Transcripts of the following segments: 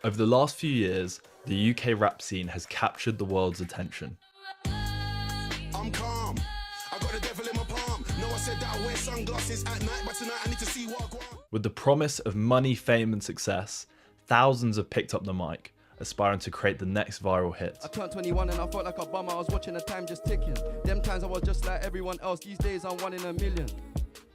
Over the last few years, the UK rap scene has captured the world's attention. I'm calm. I got the devil in my palm. No, I said that I wear sunglasses at night, but tonight I need to see what I want. With the promise of money, fame and success, thousands have picked up the mic, aspiring to create the next viral hit. I turned 21 and I felt like a bummer. I was watching the time just ticking. Them times I was just like everyone else. These days I'm 1 in a million.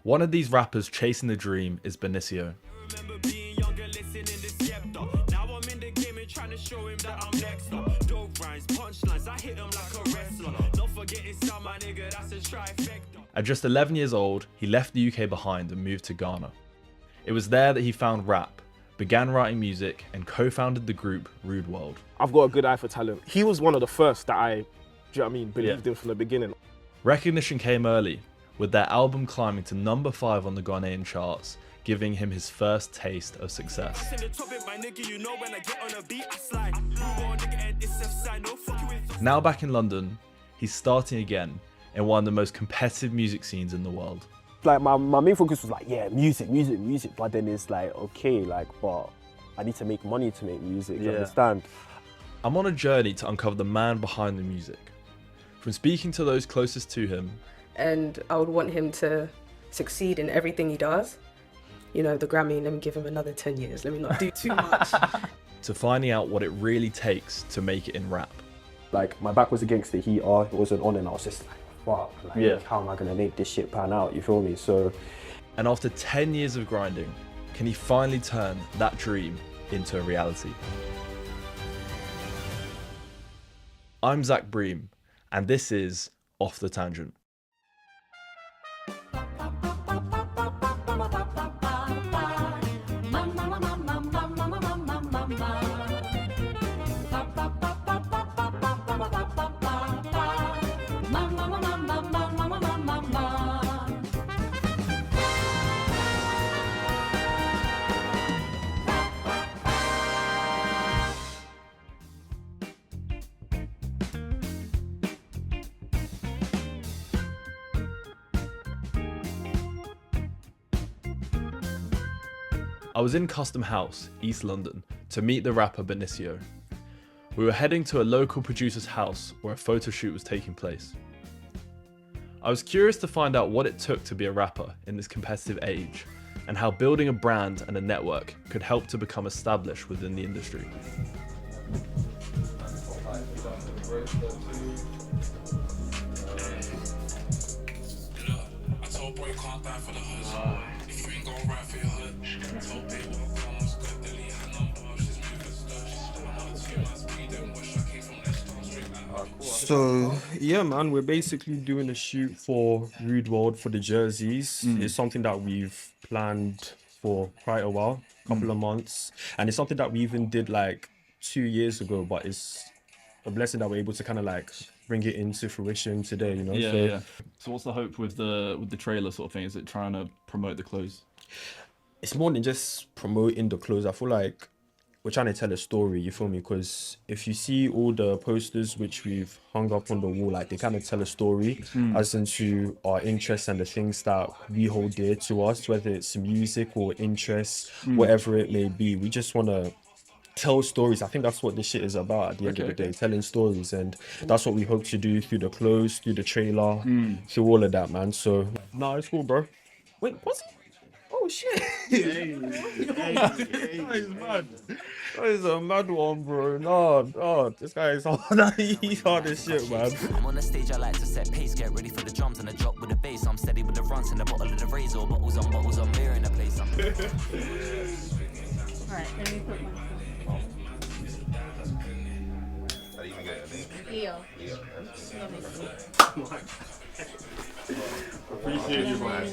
One of these rappers chasing the dream is Benicio. Remember being younger, listening to Skepta. Now I'm in the game and trying to show him that I'm next up. Dope rhymes, punchlines, I hit him like a wrestler. Don't forget it's not my nigga, that's a trifecta. At just 11 years old, he left the UK behind and moved to Ghana. It was there that he found rap, began writing music, and co-founded the group RudeWRLD. I've got a good eye for talent. He was one of the first that I, do you know what I mean, believed in from the beginning. Recognition came early, with their album climbing to number 5 on the Ghanaian charts, giving him his first taste of success. Now back in London, he's starting again in one of the most competitive music scenes in the world. Like my main focus was like, yeah, music, but then it's like, okay, like, but I need to make money to make music, you understand? I'm on a journey to uncover the man behind the music. From speaking to those closest to him, and I would want him to succeed in everything he does. You know, the Grammy, let me give him another 10 years, let me not do too much. to finding out what it really takes to make it in rap. Like, my back was against the heater, it wasn't on, and I was just like, fuck, like, how am I gonna make this shit pan out, you feel me? So. And after 10 years of grinding, can he finally turn that dream into a reality? I'm Zach Bream, and this is Off the Tangent. I was in Custom House, East London, to meet the rapper Benicio. We were heading to a local producer's house where a photo shoot was taking place. I was curious to find out what it took to be a rapper in this competitive age, and how building a brand and a network could help to become established within the industry. So yeah, man, we're basically doing a shoot for RudeWRLD for the jerseys. It's something that we've planned for quite a while, couple of months, and it's something that we even did like 2 years ago, but it's a blessing that we're able to kind of like bring it into fruition today, you know? So what's the hope with the trailer sort of thing? Is it trying to promote the clothes? It's more than just promoting the clothes. I feel like we're trying to tell a story, you feel me? Because if you see all the posters which we've hung up on the wall, like they kind of tell a story as into our interests and the things that we hold dear to us, whether it's music or interests, whatever it may be. We just want to tell stories. I think that's what this shit is about at the end of the day, telling stories. And that's what we hope to do through the clothes, through the trailer, through all of that, man. So, nah, it's cool, bro. Wait, what's it? Oh shit! That is mad. That is a mad one, bro. No, this guy is hard. He's hard as shit, man. I'm on the stage, I like to set pace, get ready for the drums and the drop with the bass. I'm steady with the runs and the bottle of the razor, bottles on beer in the place. Alright, let me put my Leo. Appreciate you, man.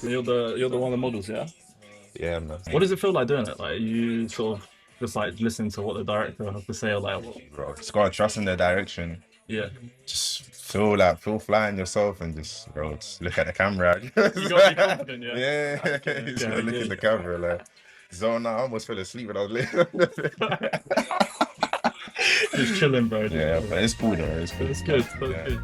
You're the one of the models, yeah? Yeah, man. What does it feel like doing it? Like, you sort of just like listen to what the director has to say, or like, Bro, just gotta trust in their direction. Yeah. Just feel fly in yourself and just, bro, just look at the camera. You gotta be confident, yeah. Yeah, just gotta look at the camera, like. Zone out, I almost fell asleep when I was listening. Just chilling, bro. Yeah, but it's cool though. It's cool. It's good. That's good.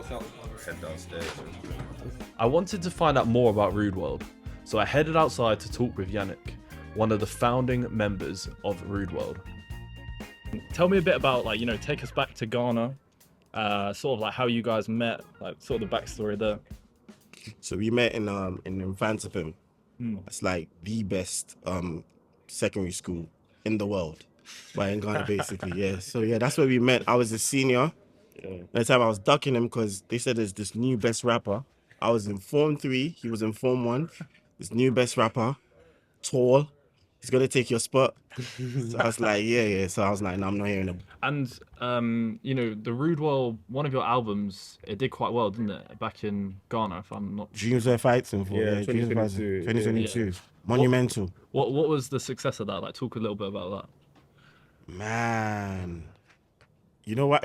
Head downstairs. I wanted to find out more about RudeWRLD, so I headed outside to talk with Yannick, one of the founding members of RudeWRLD. Tell me a bit about, like, take us back to Ghana, sort of like how you guys met, like sort of the backstory there. So we met in Vanderpump. It's like the best secondary school in the world, but in Ghana basically. Yeah. So yeah, that's where we met. I was a senior. That time I was ducking him because they said there's this new best rapper. I was in Form 3, he was in Form 1. This new best rapper, tall, he's gonna take your spot. So I was like, yeah. So I was like, no, I'm not hearing him. And the RudeWRLD, one of your albums, it did quite well, didn't it? Back in Ghana, if I'm not. Dreams Were Fighting for. Yeah, Dreams Were Fighting. 2022. Yeah. Monumental. What was the success of that? Like, talk a little bit about that. Man, you know what?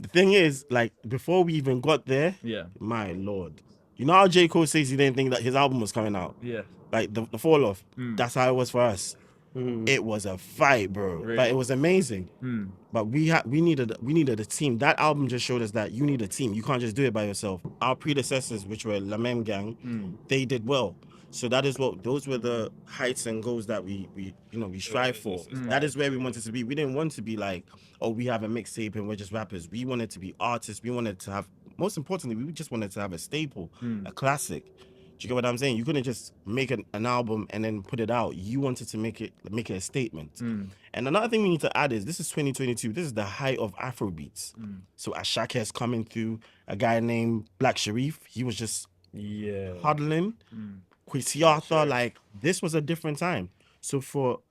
The thing is, like, before we even got there, my lord, you know how J. Cole says he didn't think that his album was coming out? Yeah. Like the fall off. That's how it was for us. It was a fight, bro. Really? But it was amazing. But we needed a team. That album just showed us that you need a team. You can't just do it by yourself. Our predecessors, which were La Même Gang, they did well. So those were the heights and goals that we strive for. That is where we wanted to be. We didn't want to be like, oh, we have a mixtape and we're just rappers. We wanted to be artists. We wanted to have, most importantly, we just wanted to have a staple, a classic. Do you get what I'm saying? You couldn't just make an album and then put it out. You wanted to make it a statement. And another thing we need to add is this is 2022. This is the height of Afrobeats. So Ashake is coming through. A guy named Black Sharif, he was just huddling. Kwesi Arthur, like, this was a different time. So for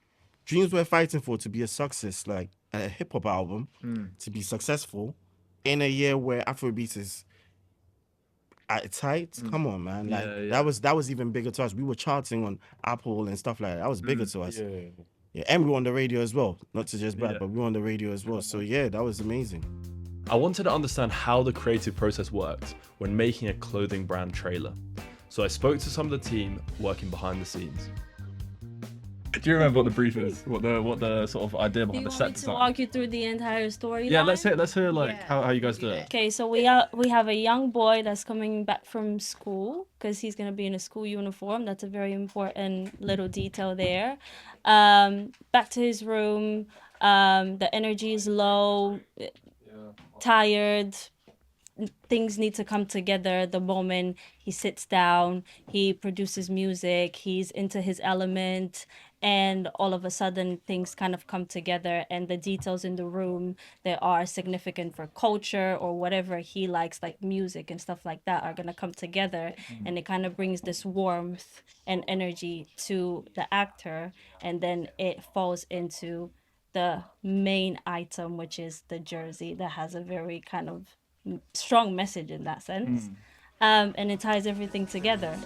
Dreams Were Fighting For to be a success, like a hip hop album, to be successful in a year where Afrobeats is at its height, come on, man. Like that was even bigger to us. We were charting on Apple and stuff like that. That was bigger to us. Yeah, and we were on the radio as well. Not to just brag, but we were on the radio as well. So yeah, that was amazing. I wanted to understand how the creative process worked when making a clothing brand trailer. So I spoke to some of the team working behind the scenes. Do you remember what the brief is? What the sort of idea behind the set Do you want me to design? walk you through the entire story? Yeah, let's hear like how you guys do it. Okay, so we have a young boy that's coming back from school because he's gonna be in a school uniform. That's a very important little detail there. Back to his room. The energy is low, tired. Things need to come together the moment he sits down, he produces music, he's into his element, and all of a sudden things kind of come together, and the details in the room that are significant for culture or whatever he likes, like music and stuff like that, are going to come together, and it kind of brings this warmth and energy to the actor, and then it falls into the main item, which is the jersey that has a very kind of strong message in that sense, and it ties everything together.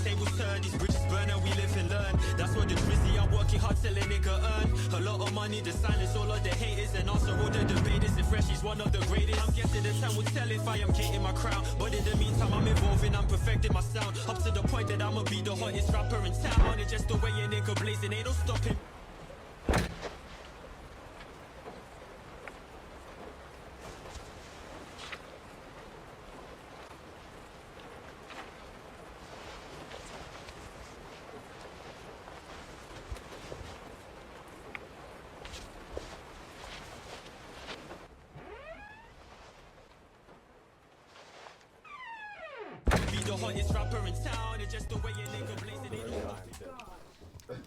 Tables turn, these bridges burn and we live and learn. That's what it's busy, I'm working hard till a nigga earn a lot of money, the silence, all of the haters, and also all the debaters. If Fresh is one of the greatest, I'm guessing the time will tell if I am getting my crown. But in the meantime, I'm evolving, I'm perfecting my sound, up to the point that I'ma be the hottest rapper in town. It's just the way a nigga blazing, ain't no stopping.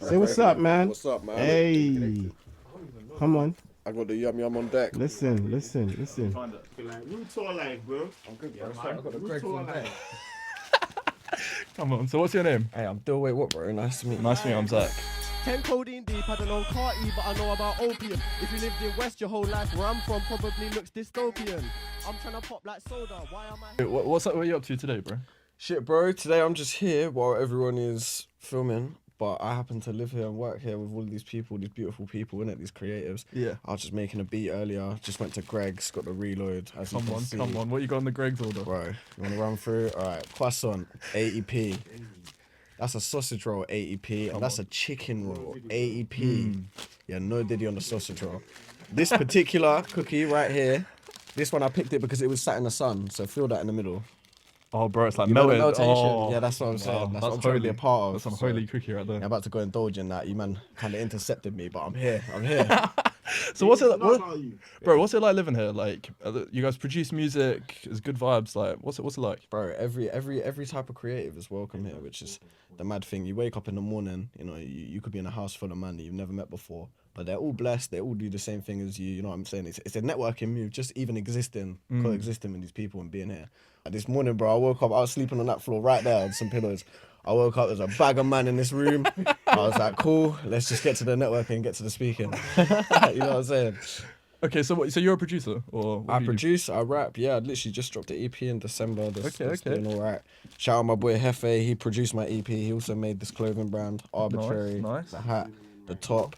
Say what's up, man. What's up, man? Hey, come on. I got the yum on deck. Listen. Like, Rude Tour life, bro. I'm good, bro. I got the Greg on deck. Come on. So what's your name? Hey, I'm Dilway. What, bro? Nice to meet you. Nice to meet you. I'm Zach. 10 codeine deep, I don't know Carti, but I know about opium. If you lived in West your whole life, where I'm from probably looks dystopian. I'm trying to pop like soda. Why am I? What's up? What are you up to today, bro? Shit, bro. Today I'm just here while everyone is filming. But I happen to live here and work here with all these people, these beautiful people, innit? These creatives. Yeah. I was just making a beat earlier. Just went to Greg's, got the reload. As Come on. What you got on the Greg's order? Bro, you want to run through? All right. Croissant, 80p. That's a sausage roll, 80p. And that's a chicken roll, 80p. Yeah, no diddy on the sausage roll. This particular cookie right here, This one I picked it because it was sat in the sun, so feel that in the middle. Oh, bro, it's like You know the melted. meltation? Oh, Yeah, that's what I'm saying. wow, That's what I'm trying to be a part of. That's some so- holy cookie right there. I'm about to go indulge in that. You man kind of intercepted me, but I'm here. I'm here. So what's it like, Not about you. bro? What's it like living here? Like, you guys produce music. It's good vibes. Like, what's it like? Bro, every type of creative is welcome here, which is the mad thing. You wake up in the morning, you know, you could be in a house full of men that you've never met before, but they're all blessed. They all do the same thing as you. You know what I'm saying? It's a networking move, just even existing, coexisting with these people and being here. And this morning, bro, I woke up. I was sleeping on that floor right there on some pillows. I woke up, there's a bag of man in this room. I was like, cool, let's just get to the networking and get to the speaking. You know what I'm saying? Okay, so so you're a producer, or what I do you do? produce, I rap. Yeah, I literally just dropped the EP in December. Okay. Doing all right. Shout out my boy Hefe. He produced my EP. He also made this clothing brand, Arbitrary. Nice. The hat, the top.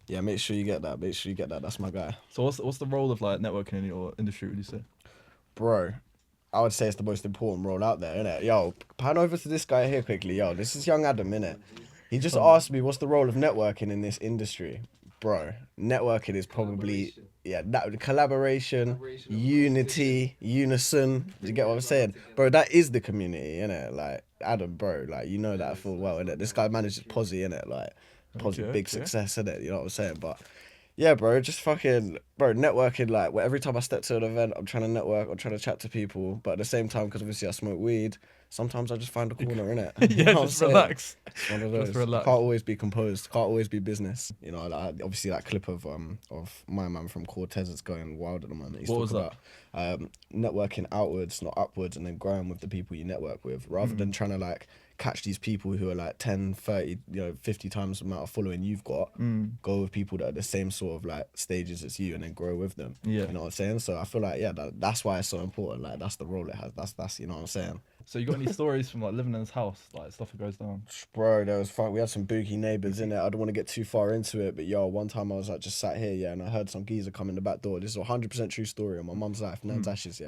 Yeah, make sure you get that. Make sure you get that. That's my guy. So what's the role of like networking in your industry? Would you say? Bro, I would say it's the most important role out there, innit? Yo, pan over to this guy here quickly. Yo, this is young Adam, innit? He just asked me what's the role of networking in this industry. Bro, networking is probably, that collaboration, unity, unison. Do you get what I'm saying? Bro, that is the community, innit? Like, Adam, bro, like, you know that full well, innit? This guy manages Posse, innit? Like, Posse, big success, innit? You know what I'm saying? But, yeah, bro, just fucking, bro, networking, like, every time I step to an event, I'm trying to network, I'm trying to chat to people, but at the same time, because obviously I smoke weed, sometimes I just find a corner, innit? You know what I'm just saying? relax. It's one of those. Just relax. Can't always be composed, can't always be business. You know, like, obviously that clip of my man from Cortez is going wild at the moment. He's What was talking about networking outwards, not upwards, and then growing with the people you network with, rather than trying to, like, catch these people who are like 10, 30, 50 times the amount of following you've got, go with people that are the same sort of like stages as you and then grow with them. Yeah. You know what I'm saying? So I feel like, that's why it's so important. Like, that's the role it has. That's you know what I'm saying? So you got any stories from like living in this house, like stuff that goes down? Bro, there was fun. We had some boogie neighbours in it. I don't want to get too far into it, but one time I was like just sat here, and I heard some geezer come in the back door. This is a 100% true story on my mum's life, Nan's ashes,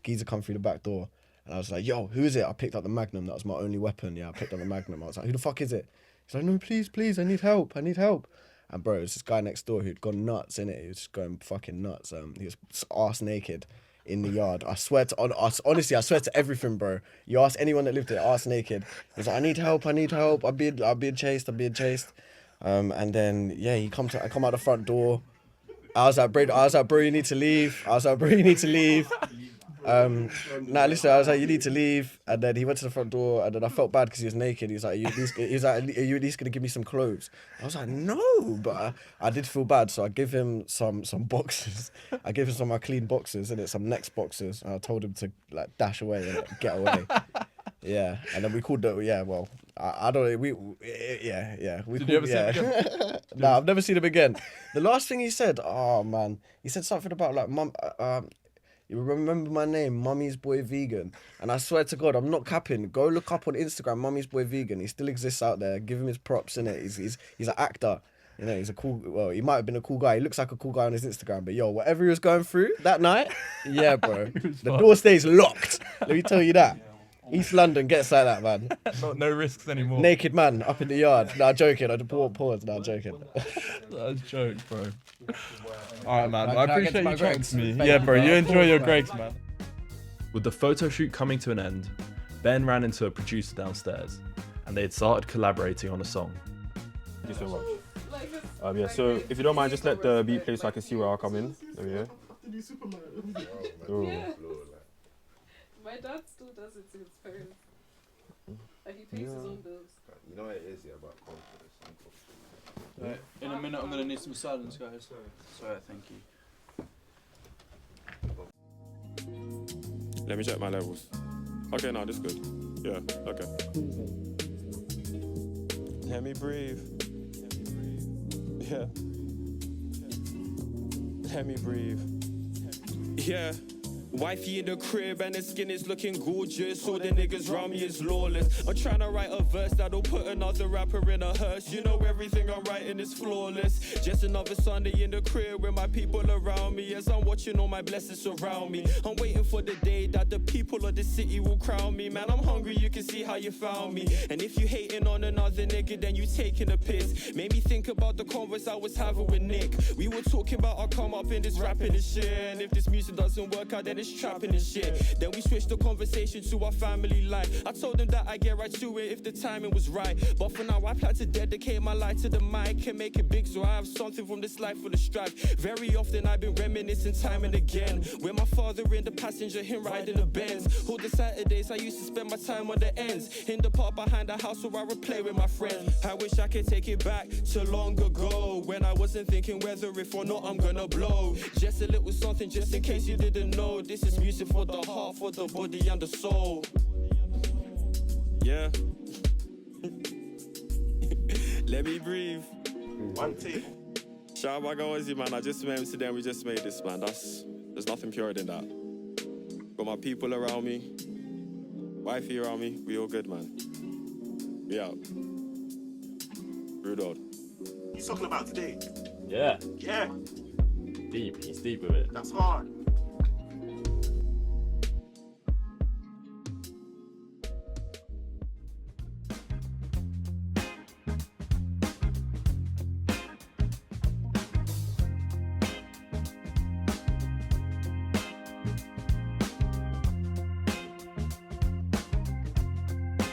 Geezer come through the back door. And I was like, yo, who is it? I picked up the Magnum. That was my only weapon. I picked up the Magnum. I was like, who the fuck is it? He's like, no, please, I need help. And bro, it was this guy next door who'd gone nuts, innit? He was just going fucking nuts. He was arse naked in the yard. I swear to, honestly, I swear to everything, bro. You ask anyone that lived there, arse naked. He was like, I need help. I'm being chased. And then, I come out the front door. I was like, bro, you need to leave. Listen, I was like, you need to leave. And then he went to the front door, and then I felt bad because he was naked. He was like, are you at least going to give me some clothes? I was like, no, but I did feel bad. So I gave him some boxes. I gave him some of my clean boxes, some Next boxes. And I told him to like dash away and get away. Yeah. And then we called I don't know. We Did you ever see him again? Nah, I've never seen him again. The last thing he said, oh man, he said something about like, mum, you remember my name, Mummy's Boy Vegan. And I swear to God, I'm not capping. Go look up on Instagram, Mummy's Boy Vegan. He still exists out there. Give him his props, innit? He's an actor. You know, he's a cool, he might have been a cool guy. He looks like a cool guy on his Instagram. But whatever he was going through that night, yeah, bro. The door stays locked. Let me tell you that. East London gets like that, man. No risks anymore. Naked man up in the yard. Nah, joking. I just pause. Nah, joking. That's a joke, bro. All right, man. Can I I get appreciate to my you chatting Gregs? to me. Thank Yeah, you, bro. bro. You Of enjoy course, your man. Gregs, man. With the photo shoot coming to an end, Ben ran into a producer downstairs, and they had started collaborating on a song. Thank you so much. So if you don't mind, just let the beat play so I can see where I'll come in. There we go. Oh. My dad still does it to his parents. Like, he pays his own bills. You know what it is, about confidence. Right, in a minute, I'm going to need some silence, guys. Sorry, thank you. Let me check my levels. Okay, no, this is good. Yeah, okay. Let me breathe. Yeah. Let me breathe. Yeah. Wifey in the crib and the skin is looking gorgeous. All the niggas round me is lawless. I'm trying to write a verse that'll put another rapper in a hearse. You know everything I'm writing is flawless. Just another Sunday in the crib with my people around me. As I'm watching all my blessings surround me. I'm waiting for the day that the people of the city will crown me. Man, I'm hungry, you can see how you found me. And if you hating on another nigga, then you taking a piss. Made me think about the converse I was having with Nick. We were talking about our come up in this rapping and shit. And if this music doesn't work out, then it's trapping and shit. Then we switched the conversation to our family life. I told them that I get right to it if the timing was right. But for now, I plan to dedicate my life to the mic and make it big so I have something from this life full of strife. Very often I've been reminiscing time and again. With my father in the passenger, him riding the Benz. All the Saturdays I used to spend my time on the ends. In the park behind the house where I would play with my friends. I wish I could take it back to long ago when I wasn't thinking whether if or not I'm gonna blow. Just a little something just in case you didn't know. This is music for the heart, for the body and the soul. Yeah. Let me breathe. One take. Shout out my guys, man. I just met him today and we just made this, man. There's nothing purer than that. Got my people around me, wifey around me. We all good, man. We out. RudeWRLD. He's talking about today. Yeah. Yeah. Deep. He's deep with it. That's hard.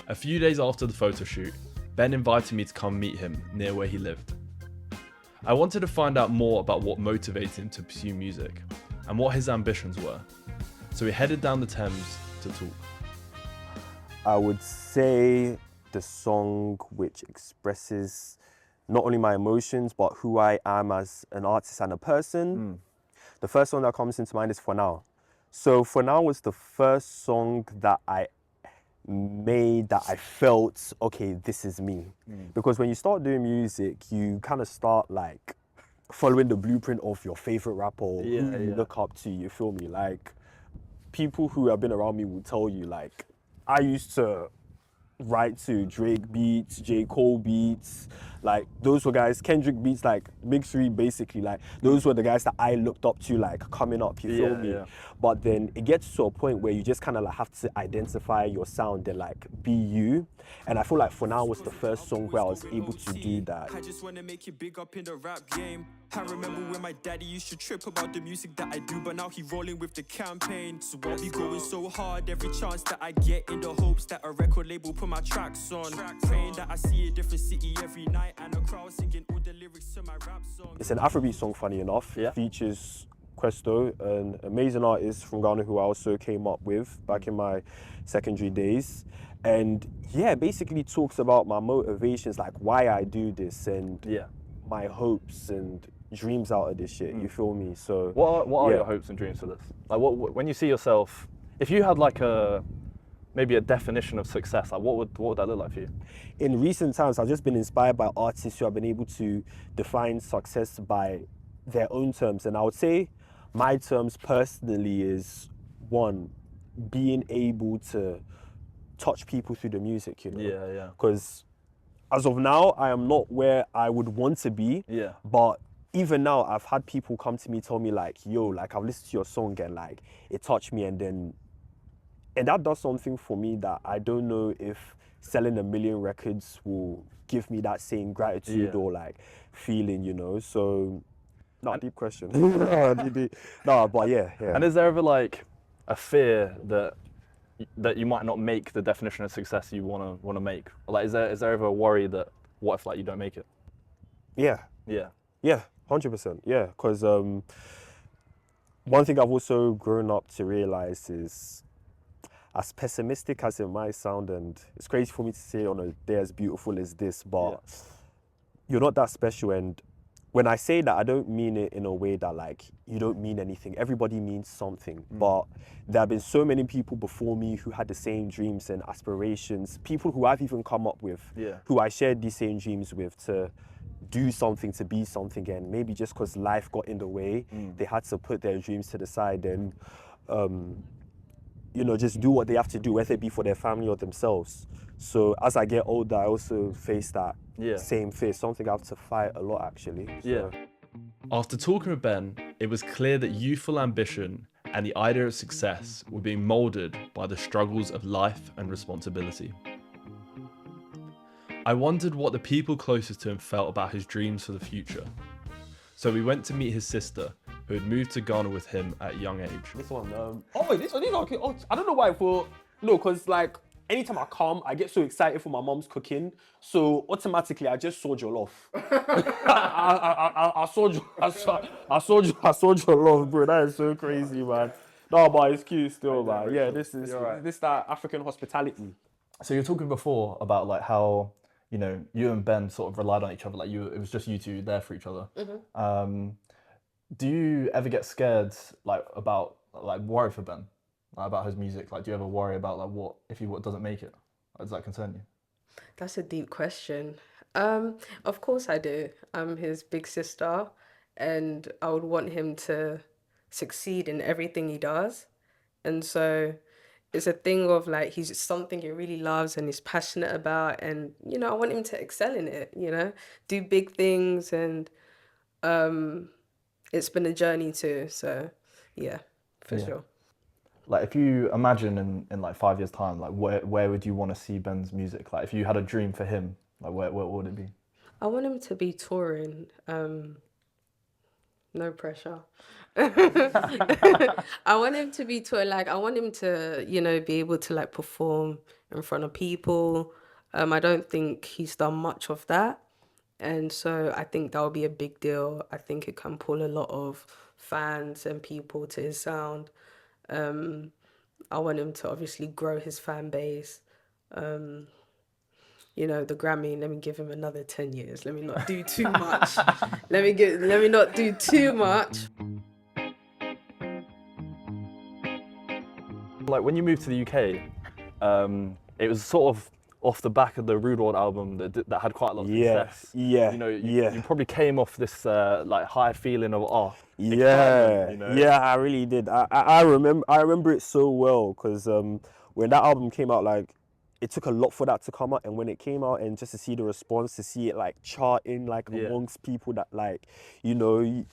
A few days after the photo shoot, Ben invited me to come meet him near where he lived. I wanted to find out more about what motivated him to pursue music and what his ambitions were, so we headed down the Thames to talk. I would say the song which expresses not only my emotions but who I am as an artist and a person. The first song that comes into mind is For Now. So For Now was the first song that I made that I felt, okay, this is me. Because when you start doing music, you kind of start like following the blueprint of your favorite rapper or who you look up to, you feel me? Like people who have been around me will tell you, like, I used to write to Drake beats, J. Cole beats, like those were guys, Kendrick beats, like Big Three basically, like those were the guys that I looked up to, like coming up, you feel me? But then it gets to a point where you just kind of like have to identify your sound and like be you. And I feel like For Now was the first song where I was able to do that. I just want to make you big up in the rap game. I remember when my daddy used to trip about the music that I do, but now he rolling with the campaign. So I'll be going so hard every chance that I get in the hopes that a record label put my tracks on. Praying that I see a different city every night and a crowd singing all the lyrics to my rap song. It's an Afrobeat song, funny enough. Features Questo, an amazing artist from Ghana who I also came up with back in my secondary days. And yeah, basically talks about my motivations, like why I do this and my hopes and dreams out of this shit, you feel me? So what are your hopes and dreams for this? Like when you see yourself, if you had like maybe a definition of success, like what would that look like for you? In recent times, I've just been inspired by artists who have been able to define success by their own terms. And I would say my terms personally is, one, being able to touch people through the music, you know? Because as of now, I am not where I would want to be. But even now, I've had people come to me, tell me like, yo, like I've listened to your song and like it touched me, and that does something for me that I don't know if selling 1 million records will give me that same gratitude or like feeling, you know? So, deep question. No, but yeah. And is there ever like a fear that you might not make the definition of success you want to make? Like, is there ever a worry that what if like you don't make it? Yeah, 100%. Yeah, because one thing I've also grown up to realize is, as pessimistic as it might sound, and it's crazy for me to say on a day as beautiful as this, but you're not that special. And when I say that, I don't mean it in a way that like you don't mean anything. Everybody means something. But there have been so many people before me who had the same dreams and aspirations, people who I've even come up with, who I shared these same dreams with, to do something, to be something. And maybe just because life got in the way, they had to put their dreams to the side. And you know, just do what they have to do, whether it be for their family or themselves. So as I get older, I also face that same fear, something I have to fight a lot actually. Yeah. After talking with Ben, it was clear that youthful ambition and the idea of success were being moulded by the struggles of life and responsibility. I wondered what the people closest to him felt about his dreams for the future. So we went to meet his sister, who had moved to Ghana with him at a young age. This one, oh wait, these are okay. Oh, I don't know why because like anytime I come, I get so excited for my mom's cooking, so automatically I just saw jollof. I saw jollof, bro. That is so crazy, man. No, but it's cute still, man. Yeah, this that African hospitality. So you were talking before about like how, you know, you and Ben sort of relied on each other, like it was just you two there for each other. Do you ever get scared, like worry for Ben, like, about his music? Like, do you ever worry about like what if he doesn't make it? Like, does that concern you? That's a deep question. Of course I do. I'm his big sister, and I would want him to succeed in everything he does. And so it's a thing of like, he's something he really loves and he's passionate about, and you know, I want him to excel in it, you know, do big things, and it's been a journey too, so yeah, for sure. Like, if you imagine in like 5 years time, like where would you want to see Ben's music? Like, if you had a dream for him, like where would it be? I want him to be touring, no pressure. I want him to be touring, like I want him to, you know, be able to like perform in front of people. I don't think he's done much of that. And so I think that would be a big deal. I think it can pull a lot of fans and people to his sound. I want him to obviously grow his fan base. You know, the Grammy, let me give him another 10 years. Let me not do too much. Let me not do too much. Like, when you moved to the UK, it was sort of off the back of the RudeWRLD album that had quite a lot of success. Yeah, you know, you probably came off this like high feeling of you know? I really did. I remember it so well, because when that album came out, like it took a lot for that to come out, and when it came out and just to see the response, to see it like charting like amongst people that like, you know,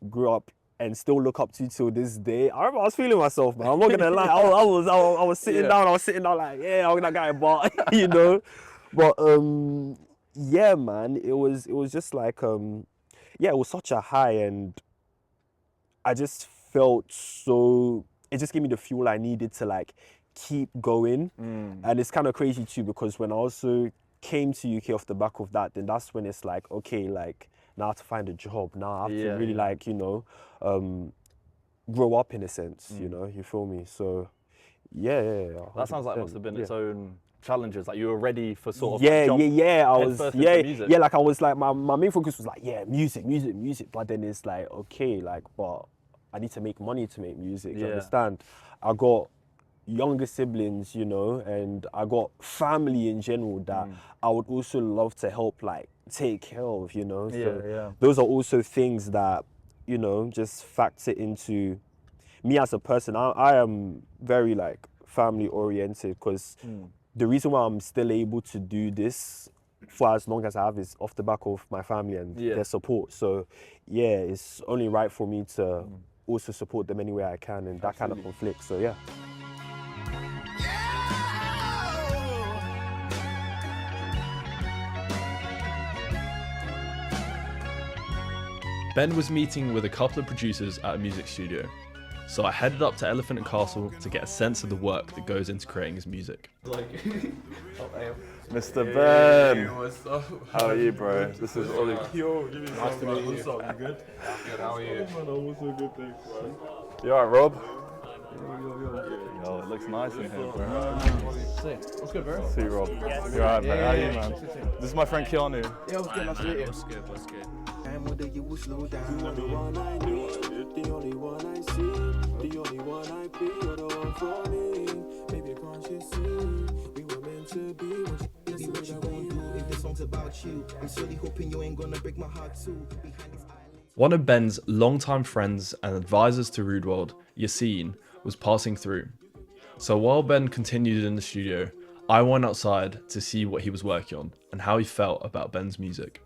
grew up and still look up to till this day. I remember I was feeling myself, man. I'm not gonna lie. I was sitting down. I was sitting down like, yeah, I'm that guy, but you know. But yeah, man. It was just like yeah, it was such a high, and I just felt so. It just gave me the fuel I needed to like keep going. And it's kind of crazy too, because when I also came to UK off the back of that, then that's when it's like, okay, like now I have to find a job. Now I have to really like, you know, grow up in a sense, you know, you feel me? So yeah. That sounds like it must have been its own challenges. Like, you were ready for sort of I was music. like I was like my main focus was like music, but then it's like, okay, like, but I need to make money to make music. You understand? I got younger siblings, you know, and I got family in general that I would also love to help like take care of, you know. So those are also things that, you know, just factor into me as a person. I am very like family oriented, because the reason why I'm still able to do this for as long as I have is off the back of my family and their support. So yeah, it's only right for me to also support them any way I can in that kind of conflict. So yeah. Ben was meeting with a couple of producers at a music studio, so I headed up to Elephant and Castle to get a sense of the work that goes into creating his music. Mr. Ben, what's up? How are you, bro? This is Ollie. Yo, Nice to meet you. What's up? You good? Good, how are you? Man, I'm also good, thanks, man. You alright, Rob? Yo, it looks nice in here, bro. What's good, bro? See you, Rob. You alright, man? How are you, man? This is my friend Keanu. Yeah, what's good? Nice to meet you. What's good? You will slow down. The one I need, the only one I see, the only one I be, you're the one for me. Baby, can't you see? We were meant to be what you won't do. If the song's about you, I'm slowly hoping you ain't gonna break my heart too. Behind these islands. One of Ben's longtime friends and advisors to RudeWRLD, Yassine, was passing through. So while Ben continued in the studio, I went outside to see what he was working on and how he felt about Ben's music.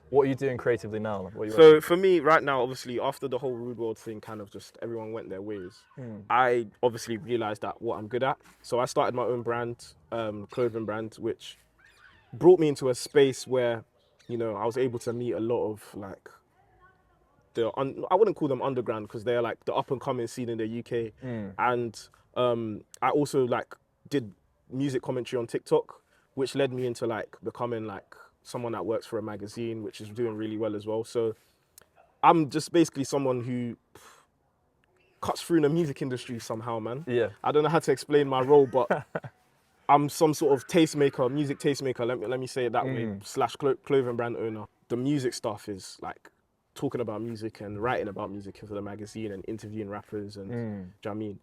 What are you doing creatively now? What are you So working for me right now, obviously after the whole RudeWRLD thing kind of just everyone went their ways, Mm. I obviously realized that what I'm good at. So I started my own brand, clothing brand, which brought me into a space where, you know, I was able to meet a lot of like I wouldn't call them underground because they're like the up and coming scene in the UK. Mm. And I also like did music commentary on TikTok, which led me into like becoming like someone that works for a magazine, which is doing really well as well. So I'm just basically someone who cuts through in the music industry somehow, man. Yeah. I don't know how to explain my role, but I'm some sort of tastemaker, music tastemaker, let me say it that way, slash clothing brand owner. The music stuff is like talking about music and writing about music for the magazine and interviewing rappers and do you know what I mean?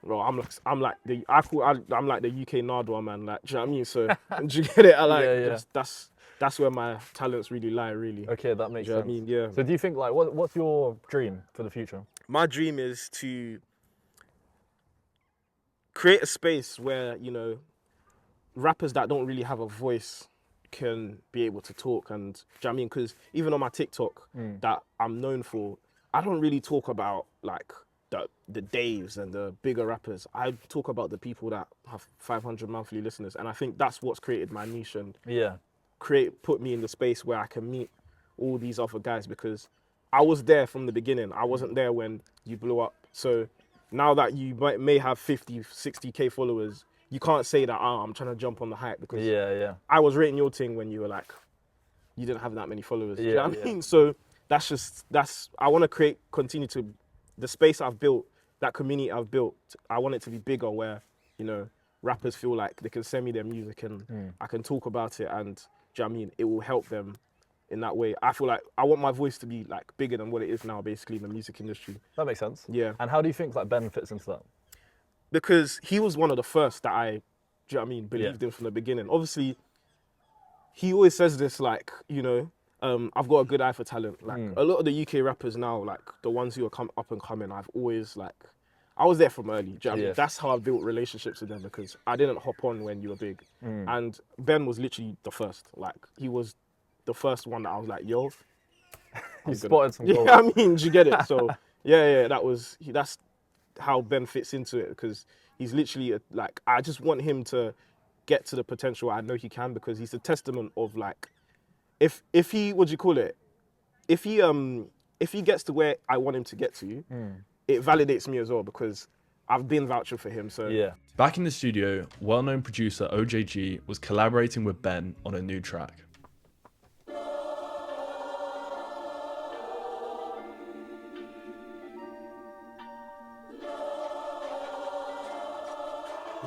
Well, I'm like the UK Nardwar, man. Like, do you know what I mean? So do you get it? I like Yeah. that's where my talents really lie, really. Okay, that makes Do you know sense. what I mean? Yeah. So do you think like what's your dream for the future? My dream is to create a space where, you know, rappers that don't really have a voice can be able to talk. And do you know what I mean? Because even on my TikTok that I'm known for, I don't really talk about like the Daves and the bigger rappers. I talk about the people that have 500 monthly listeners, and I think that's what's created my niche and put me in the space where I can meet all these other guys, because I was there from the beginning. I wasn't there when you blew up. So now that you may have 50, 60K followers, you can't say that I'm trying to jump on the hype, because I was rating your thing when you were like, you didn't have that many followers. Do you know what I mean? So I want to continue to, the space I've built, that community I've built, I want it to be bigger where, you know, rappers feel like they can send me their music and I can talk about it, and do you know what I mean? It will help them in that way. I feel like I want my voice to be like bigger than what it is now, basically, in the music industry. That makes sense. Yeah. And how do you think like Ben fits into that? Because he was one of the first that I, do you know what I mean, believed in from the beginning. Obviously, he always says this, like, you know, I've got a good eye for talent. Like, a lot of the UK rappers now, like, the ones who are up and coming, I've always, like, I was there from early. Do you know what I mean? That's how I built relationships with them, because I didn't hop on when you were big. And Ben was literally the first. Like, he was the first one that I was like, yo. You spotted some gold. Yeah, I mean, do you get it? So, that's how Ben fits into it, because he's literally, like, I just want him to get to the potential I know he can, because he's a testament of, like, if he, what do you call it? If he gets to where I want him to get to, it validates me as well, because I've been vouching for him. So Back in the studio, well-known producer OJG was collaborating with Ben on a new track.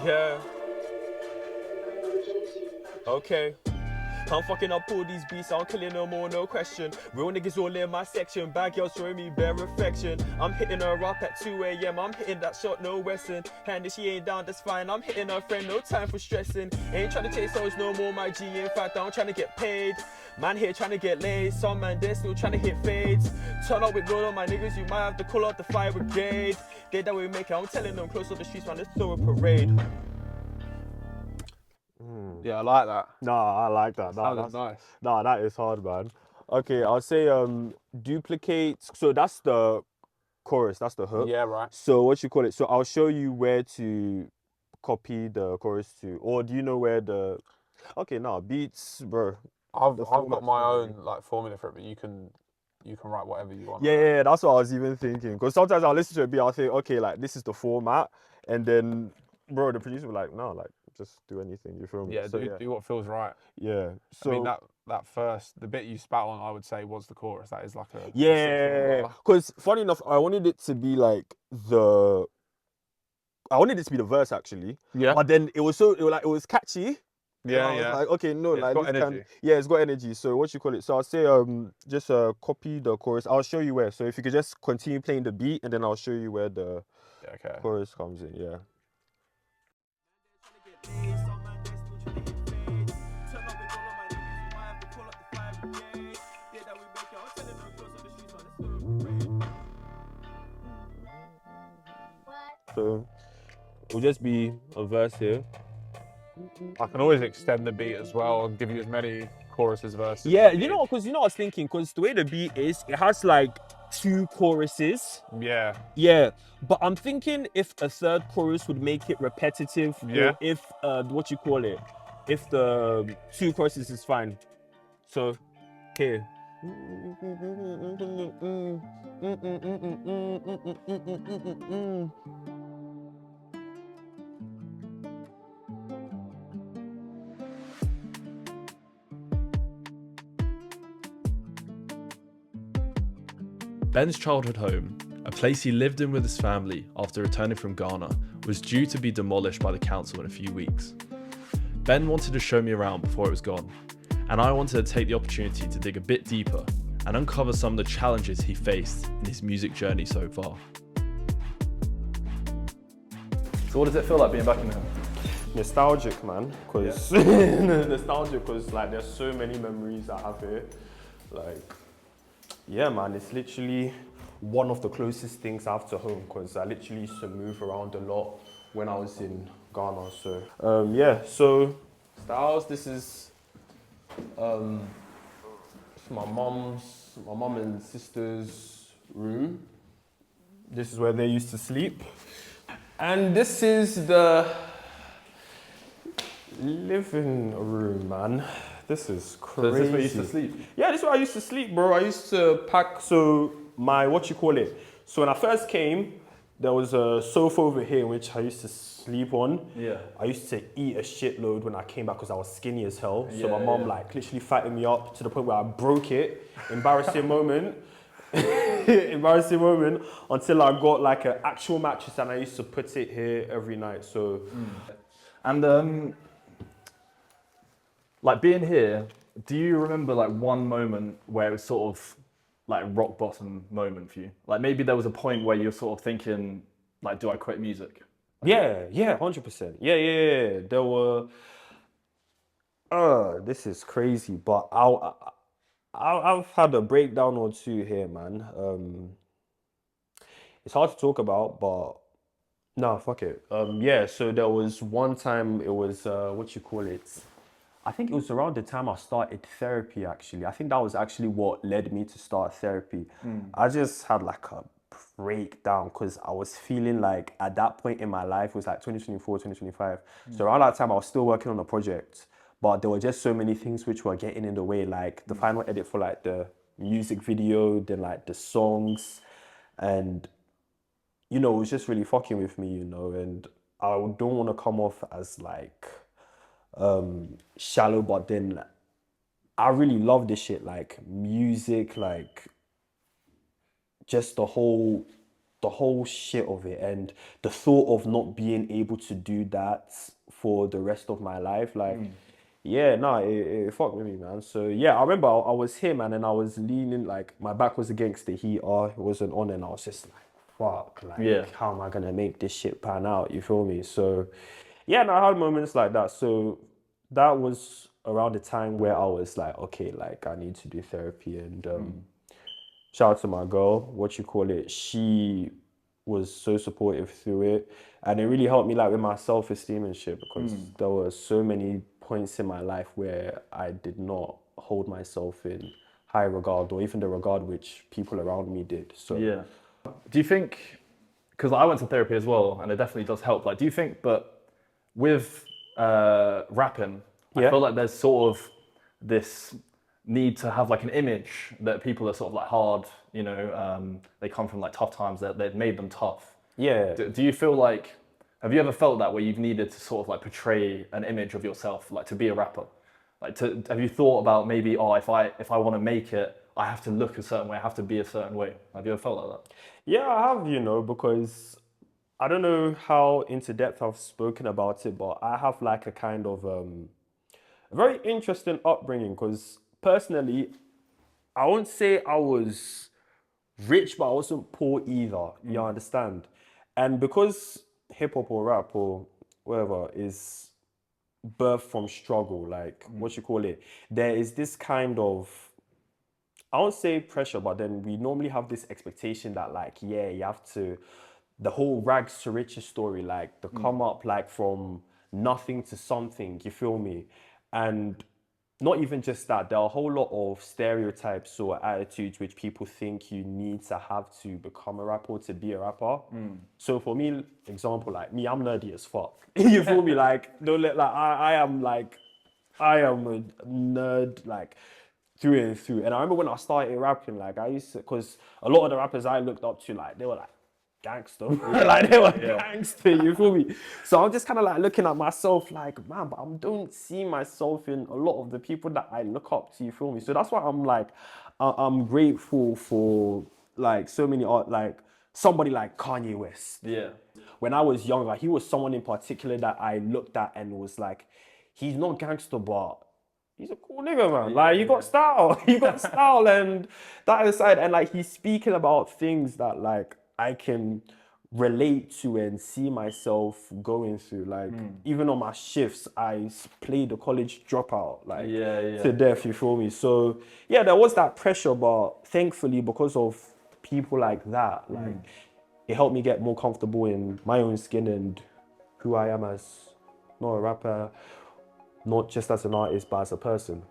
Yeah. Okay. I'm fucking up all these beats, I'm killing them all, no question. Real niggas all in my section, bad girls showing me bare affection. I'm hitting her up at 2 AM, I'm hitting that shot, no Western. And if she ain't down, that's fine, I'm hitting her friend, no time for stressing. Ain't trying to chase hoes no more, my G, in fact, I'm trying to get paid. Man here trying to get laid, some man there still trying to hit fades. Turn up with gold on my niggas, you might have to call out the fire brigade. They that we make it, I'm telling them, close to the streets, man, let's throw a parade. Yeah, I like that. Nah, I like that. Nah, That's nice. Nah, that is hard, man. Okay, I'll say duplicate. So that's the chorus, that's the hook. Yeah, right. So what you call it? So I'll show you where to copy the chorus to, or do you know where the? Okay, no beats, bro. I've got my own like formula for it, but you can write whatever you want. Yeah, that's what I was even thinking. Because sometimes I'll listen to a beat, I'll think, okay, like this is the format, and then, bro, the producer will like, no, like just do anything. You feel me? Yeah, so, do what feels right. Yeah. So I mean the bit you spat on, I would say, was the chorus. That is like a because funny enough, I wanted it to be like the verse actually. Yeah. But then it was catchy. Yeah, I was like, okay, no, yeah, like it's got energy. It's got energy. So what you call it? So I'll say just copy the chorus. I'll show you where. So if you could just continue playing the beat, and then I'll show you where the chorus comes in. Yeah. So it'll just be a verse here. I can always extend the beat as well and give you as many choruses, verses. Yeah, you know, because I was thinking, because the way the beat is, it has like 2 choruses. Yeah. Yeah, but I'm thinking if a 3rd chorus would make it repetitive, Yeah. or if if the 2 choruses is fine. So here. Ben's childhood home, a place he lived in with his family after returning from Ghana, was due to be demolished by the council in a few weeks. Ben wanted to show me around before it was gone, and I wanted to take the opportunity to dig a bit deeper and uncover some of the challenges he faced in his music journey so far. So what does it feel like being back in here? Nostalgic, man, because nostalgic, because like there's so many memories I have here. Like, yeah, man, it's literally one of the closest things I have to home, because I literally used to move around a lot when I was in Ghana. So yeah, so Styles, this is my mum and sister's room. This is where they used to sleep. And this is the living room, man. This is crazy. So is this where you used to sleep? Yeah, this is where I used to sleep, bro. I used to pack, so my, so when I first came, there was a sofa over here which I used to sleep on. Yeah. I used to eat a shitload when I came back because I was skinny as hell. So Yeah, my mom yeah. like literally fattened me up to the point where I broke it. Embarrassing moment. Embarrassing moment until I got like an actual mattress and I used to put it here every night. So And like being here, do you remember like one moment where it was sort of like rock bottom moment for you? Like maybe there was a point where you're sort of thinking like, do I quit music? yeah, 100%. Yeah. There were this is crazy, but I've had a breakdown or two here, man. It's hard to talk about, but no, fuck it. Yeah, so there was one time, it was I think it was around the time I started therapy, actually. I think that was actually what led me to start therapy. I just had like a breakdown because I was feeling like at that point in my life, it was like 2024, 2025. So around that time, I was still working on a project, but there were just so many things which were getting in the way, like the final edit for like the music video, then like the songs, and you know, it was just really fucking with me, you know, and I don't want to come off as like shallow, but then I really love this shit, like music, like just the whole shit of it, and the thought of not being able to do that for the rest of my life, like yeah, no, it fucked with me, man. So yeah, I remember I was here, man, and I was leaning, like my back was against the heater, it wasn't on, and I was just like, fuck, like Yeah. how am I gonna make this shit pan out, you feel me? So yeah, no, I had moments like that. So that was around the time where I was like, okay, like I need to do therapy, and shout out to my girl, she was so supportive through it, and it really helped me like with my self-esteem and shit, because there were so many points in my life where I did not hold myself in high regard, or even the regard which people around me did. So Yeah. Do you think, because I went to therapy as well, and it definitely does help, like do you think, but with rapping, I Yeah. feel like there's sort of this need to have like an image that people are sort of like hard, you know, they come from like tough times, that they've made them tough. Yeah. Do you feel like, have you ever felt that where you've needed to sort of like portray an image of yourself, like to be a rapper? Like have you thought about maybe, oh, if I want to make it, I have to look a certain way, I have to be a certain way? Have you ever felt like that? Yeah, I have, you know, because I don't know how into depth I've spoken about it, but I have like a kind of a very interesting upbringing, because personally, I won't say I was rich, but I wasn't poor either. You understand? And because hip hop or rap or whatever is birthed from struggle, like there is this kind of, I won't say pressure, but then we normally have this expectation that like, yeah, you have to the whole rags to riches story, like the come up like from nothing to something, you feel me? And not even just that, there are a whole lot of stereotypes or attitudes which people think you need to have to become a rapper or to be a rapper. So for me, example, like me, I'm nerdy as fuck. You feel me? Like, don't let, like, I am a nerd, like, through and through. And I remember when I started rapping, like, I used to, because a lot of the rappers I looked up to, like, they were like, gangster. Like, they were gangster, you feel me? So I'm just kind of like looking at myself like, man, but I don't see myself in a lot of the people that I look up to, you feel me? So that's why I'm like, I'm grateful for like so many art, like somebody like Kanye West. Yeah. When I was younger, he was someone in particular that I looked at and was like, he's not gangster, but he's a cool nigga, man. Like, you got style. You got style. And that aside, and like, he's speaking about things that like I can relate to and see myself going through. Like, even on my shifts, I played the college dropout, like, to death, you feel me? So, yeah, there was that pressure, but thankfully, because of people like that, like, it helped me get more comfortable in my own skin and who I am as, not a rapper, not just as an artist, but as a person.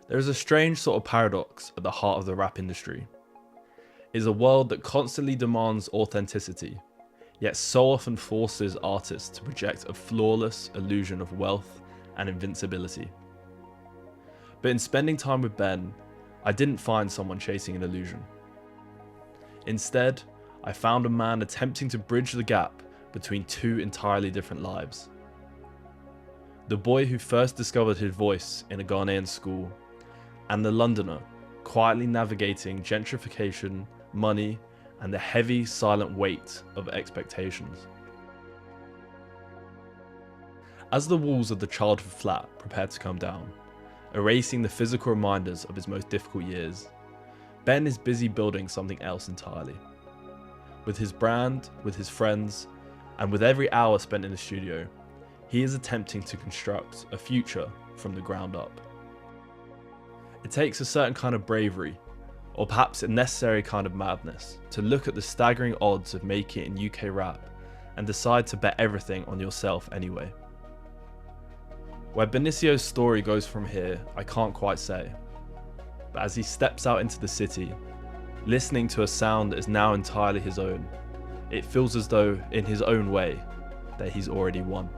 There is a strange sort of paradox at the heart of the rap industry. It is a world that constantly demands authenticity, yet so often forces artists to project a flawless illusion of wealth and invincibility. But in spending time with Ben, I didn't find someone chasing an illusion. Instead, I found a man attempting to bridge the gap between two entirely different lives. The boy who first discovered his voice in a Ghanaian school, and the Londoner quietly navigating gentrification, money, and the heavy, silent weight of expectations. As the walls of the childhood flat prepared to come down, erasing the physical reminders of his most difficult years, Ben is busy building something else entirely. With his brand, with his friends, and with every hour spent in the studio, he is attempting to construct a future from the ground up. It takes a certain kind of bravery, or perhaps a necessary kind of madness, to look at the staggering odds of making it in UK rap and decide to bet everything on yourself anyway. Where Benicio's story goes from here, I can't quite say. But as he steps out into the city, listening to a sound that is now entirely his own, it feels as though, in his own way, that he's already won.